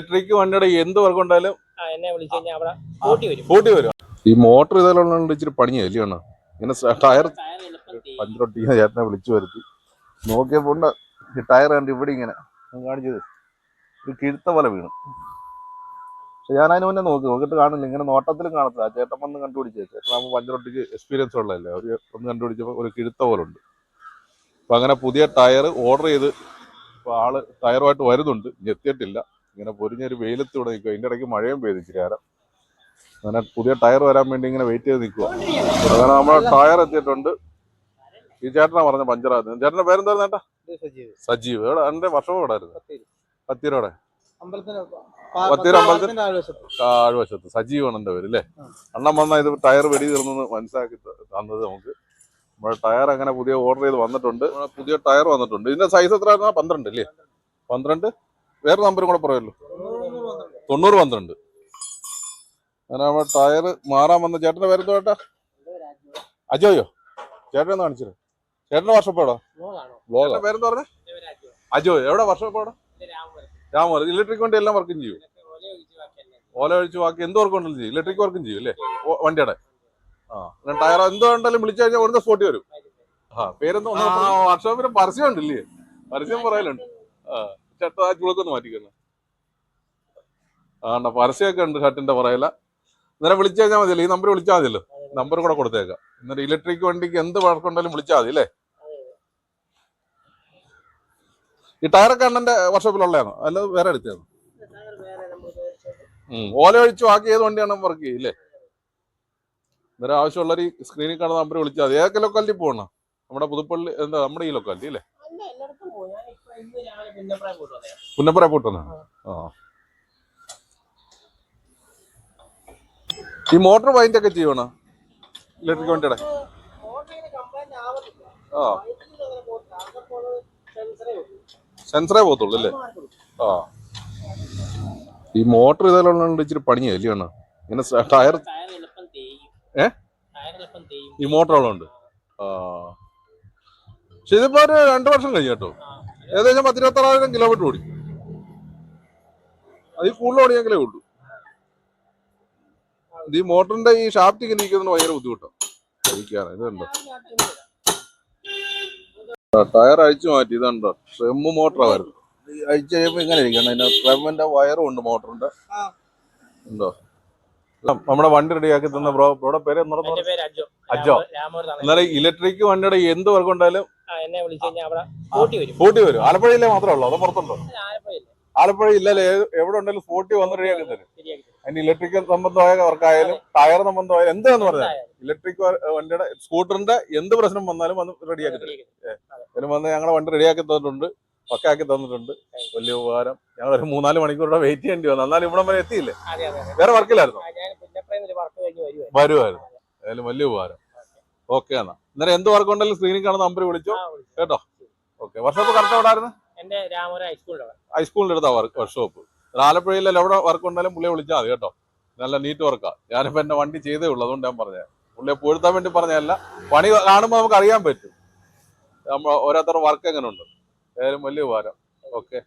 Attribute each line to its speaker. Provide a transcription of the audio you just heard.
Speaker 1: Electric വണ്ടിയുടെ എന്ത് work ഉണ്ടായാലും
Speaker 2: എന്നെ വിളിച്ചു കഴിഞ്ഞാൽ അവിടെ
Speaker 1: കൂട്ടി വരും. ഈ മോട്ടർ ഇതെല്ലാം ഇച്ചിരി പണിയല്ലേ അണ്ണാ. ഇങ്ങനെ ടയർ പഞ്ചറൊട്ടിക്കുന്ന ചേട്ടനെ വിളിച്ചു വരുത്തി നോക്കിയപ്പോൾ ഈ ടയർ കണ്ട് ഇവിടെ ഇങ്ങനെ കാണിച്ചത് ഒരു കിഴുത്ത പോലെ വീണു. പക്ഷെ ഞാൻ അതിന് മുന്നേ നോക്കിയിട്ട് കാണില്ല, ഇങ്ങനെ നോട്ടത്തിലും കാണത്തില്ല. ആ ചേട്ടൻ വന്ന് കണ്ടുപിടിച്ചേ, ചേട്ടനാകുമ്പോൾ പഞ്ചറൊട്ടിക്ക് എക്സ്പീരിയൻസ് ഉള്ളതല്ലേ, അവർ ഒന്ന് കണ്ടുപിടിച്ചപ്പോൾ ഒരു കിഴുത്ത പോലെ ഉണ്ട്. അപ്പം അങ്ങനെ പുതിയ ടയർ ഓർഡർ ചെയ്ത് ഇപ്പോൾ ആള് ടയറുമായിട്ട് വരുന്നുണ്ട്, എത്തിയിട്ടില്ല. ഇങ്ങനെ പൊരിഞ്ഞൊരു വെയിലത്ത് ഇവിടെ നിൽക്കുക, ഇതിൻ്റെ ഇടയ്ക്ക് മഴയും പെയ്തു ഇച്ചിരി നേരം. അങ്ങനെ പുതിയ ടയർ വരാൻ വേണ്ടി ഇങ്ങനെ വെയിറ്റ് ചെയ്ത് നിൽക്കുക. അങ്ങനെ നമ്മുടെ ടയർ എത്തിയിട്ടുണ്ട്. ഈ ചേട്ടനാ പറഞ്ഞ പഞ്ചറായിരുന്നു. ചേട്ടൻ്റെ പേരെന്തായിരുന്നു ചേട്ടാ? സജീവ്. എവിടെ എൻ്റെ വർഷം എവിടെ ആയിരുന്നു? പത്തീരോടെ പത്തീര അമ്പലത്തിന് താഴ്വശത്ത്. സജീവാണ് എൻ്റെ പേര് അല്ലേ. അണ്ണൻ വന്നാൽ ഇത് ടയർ വെടി തീർന്നെന്ന് മനസ്സിലാക്കി തന്നത് നമുക്ക്. നമ്മുടെ ടയർ അങ്ങനെ പുതിയ ഓർഡർ ചെയ്ത് വന്നിട്ടുണ്ട്. പുതിയ ടയർ വന്നിട്ടുണ്ട്. ഇതിന്റെ സൈസ് എത്ര ആയിരുന്നു? 12 അല്ലേ? 12. വേറെ നമ്പറും കൂടെ പറയുമല്ലോ. 90 12. അങ്ങനെ നമ്മുടെ ടയർ മാറാൻ വന്ന ചേട്ടന്റെ പേരെന്തോ ചേട്ടാ? അജോയോ? ചേട്ടനെന്ന് കാണിച്ചത്. ചേട്ടന്റെ വർഷപ്പോടാ? ബ്ലോഗാ. പേരെന്താ പറഞ്ഞേ? അജോ. എവിടെ വർഷപ്പോടാ? രാമ. ഇലക്ട്രിക് വണ്ടി എല്ലാം വർക്കും ചെയ്യും. ഓല ഒഴിച്ച് ബാക്കി എന്ത് വർക്ക് ഉണ്ടെങ്കിലും ചെയ്യും. ഇലക്ട്രിക് വർക്കും ചെയ്യും അല്ലേ വണ്ടിയുടെ? ടയർ എന്തോ ഉണ്ടെങ്കിലും വിളിച്ചു കഴിഞ്ഞാൽ ഒരു സ്പോട്ടി വരും. പേരെന്തോ വർക്ക്ഷോപ്പിന് പരസ്യം ഉണ്ടല്ലേ? പരസ്യം പറയലുണ്ട്. ചേട്ടാ ആ ചുളക്കൊന്ന് മാറ്റിക്കുന്നു. പരസ്യമൊക്കെ ഉണ്ട് ഷർട്ടിന്റെ പറയല. ഇന്നലെ വിളിച്ചു കഴിഞ്ഞാൽ മതിയല്ലോ, ഈ നമ്പർ വിളിച്ചാൽ മതിയല്ലോ. നമ്പർ കൂടെ കൊടുത്തേക്കാം. എന്നിട്ട് ഇലക്ട്രിക് വണ്ടിക്ക് എന്ത് വർക്കുണ്ടെങ്കിലും വിളിച്ചാൽ മതി അല്ലേ? ഈ ടയറൊക്കെ അണ്ണന്റെ വർക്ക്ഷോപ്പിലുള്ളതാണോ അല്ല വേറെ എടുത്തതാണോ? ഓല ഒഴിച്ച് ബാക്കി ഏത് വണ്ടിയാണ് വർക്ക് ചെയ്യില്ലേ? ഇന്നലെ ആവശ്യമുള്ളവർ ഈ സ്ക്രീനിൽ കാണുന്ന നമ്പർ വിളിച്ചാൽ മതി. ഏതൊക്കെ ലൊക്കാലിറ്റി പോകണം? നമ്മുടെ പുതുപ്പള്ളി എന്താ നമ്മുടെ ഈ ലൊക്കാലിറ്റി അല്ലേ? പുന്നപ്പുറ പോയിട്ട് വന്നാണ്. ഈ മോട്ടോർ വൈൻഡ് ഒക്കെ ചെയ്യണോ ഇലക്ട്രിക് വണ്ടിയുടെ? സെൻസറേ പോകത്തുള്ളൂ അല്ലേ? ഈ മോട്ടർ ഇതെല്ലാം ഇച്ചിരി പണിയല്ലേ അണ്ണാ. ഇങ്ങനെ ടയർ ഈ മോട്ടറുകളുണ്ട്. പക്ഷെ ഇതിപ്പോ ഒരു 2 വർഷം കഴിഞ്ഞു കേട്ടോ. ഏകദേശം 10-26,000 കിലോമീറ്റർ ഓടി. അതിൽ കൂടുതൽ ഓടിയെങ്കിലേ ഉള്ളൂ. ഈ മോട്ടറിന്റെ ഈ ഷാഫ്റ്റ് ഇങ്ങനെ ഇരിക്കുന്നത് ഭയങ്കര ബുദ്ധിമുട്ടാണ് കഴിക്കാറ്. ഇതുണ്ടോ ടയർ അഴിച്ചു മാറ്റി. ഇതുണ്ടോ ട്രെം മോട്ടറാ വരുന്നത്. അഴിച്ചു കഴിയുമ്പോൾ ഇങ്ങനെ ഇരിക്കണം. അതിന്റെ ട്രെമ്മിന്റെ വയറും ഉണ്ട് മോട്ടറിന്റെ. ഉണ്ടോ നമ്മുടെ വണ്ടി റെഡിയാക്കി തന്ന ബ്രോയുടെ പേര് അജോ. എന്നാലും ഇലക്ട്രിക് വണ്ടിയുടെ എന്ത് വർക്ക് ഉണ്ടായാലും
Speaker 2: എന്നെ വിളിച്ചു കഴിഞ്ഞാൽ അവിടെ
Speaker 1: സ്പോട്ടി വരും. ആലപ്പുഴയിലേ മാത്രമേ ഉള്ളൂ അതോ പുറത്തുണ്ടോ? ആലപ്പുഴ ഇല്ലല്ലേ, എവിടെ ഉണ്ടെങ്കിലും സ്പോട്ടി വന്ന് റെഡിയാക്കി തരും. അതിന് ഇലക്ട്രിക്കൽ സംബന്ധമായ വർക്കായാലും ടയർ സംബന്ധമായാലും എന്താന്ന് പറഞ്ഞാൽ ഇലക്ട്രിക് വണ്ടിയുടെ സ്കൂട്ടറിന്റെ എന്ത് പ്രശ്നം വന്നാലും വന്ന് റെഡിയാക്കി തരും. അതിന് വന്ന് ഞങ്ങളുടെ വണ്ടി റെഡിയാക്കി തന്നിട്ടുണ്ട്, പക്കാക്കി തന്നിട്ടുണ്ട്. വലിയ ഉപകാരം. ഞങ്ങൾ ഒരു 3-4 മണിക്കൂറുടെ വെയിറ്റ് ചെയ്യേണ്ടി വന്നു. എന്നാലും ഇവിടെ വരെ എത്തിയില്ലേ? വേറെ വർക്കിലായിരുന്നു? വരുമായിരുന്നു. അതിലും വലിയ ഉപകാരം. ഓക്കെ എന്നാ. അന്നേരം എന്ത് വർക്ക് ഉണ്ടെങ്കിലും സ്ക്രീനിൽ കാണുന്ന നമ്പർ വിളിച്ചോ കേട്ടോ. ഓക്കെ. വർക്ക്ഷോപ്പ് കറക്റ്റ് എവിടെയായിരുന്നു? ഹൈസ്കൂളിന്റെ അടുത്താ വർക്ക്ഷോപ്പ്. ആലപ്പുഴയിൽ എവിടെ വർക്ക് ഉണ്ടെങ്കിലും പുള്ളിയെ വിളിച്ചാൽ മതി കേട്ടോ. നല്ല നീറ്റ് വർക്കാ. ഞാനിപ്പോ എന്റെ വണ്ടി ചെയ്തേ ഉള്ളൂ, അതുകൊണ്ട് ഞാൻ പറഞ്ഞത്. പുള്ളിയെ പൂഴ്ത്താൻ വേണ്ടി പറഞ്ഞതല്ല. പണി കാണുമ്പോൾ നമുക്ക് അറിയാൻ പറ്റും നമ്മൾ ഓരോരുത്തരുടെ വർക്ക് എങ്ങനെ ഉണ്ട്. ഏതായാലും വലിയ ഉപകാരം. ഓക്കെ.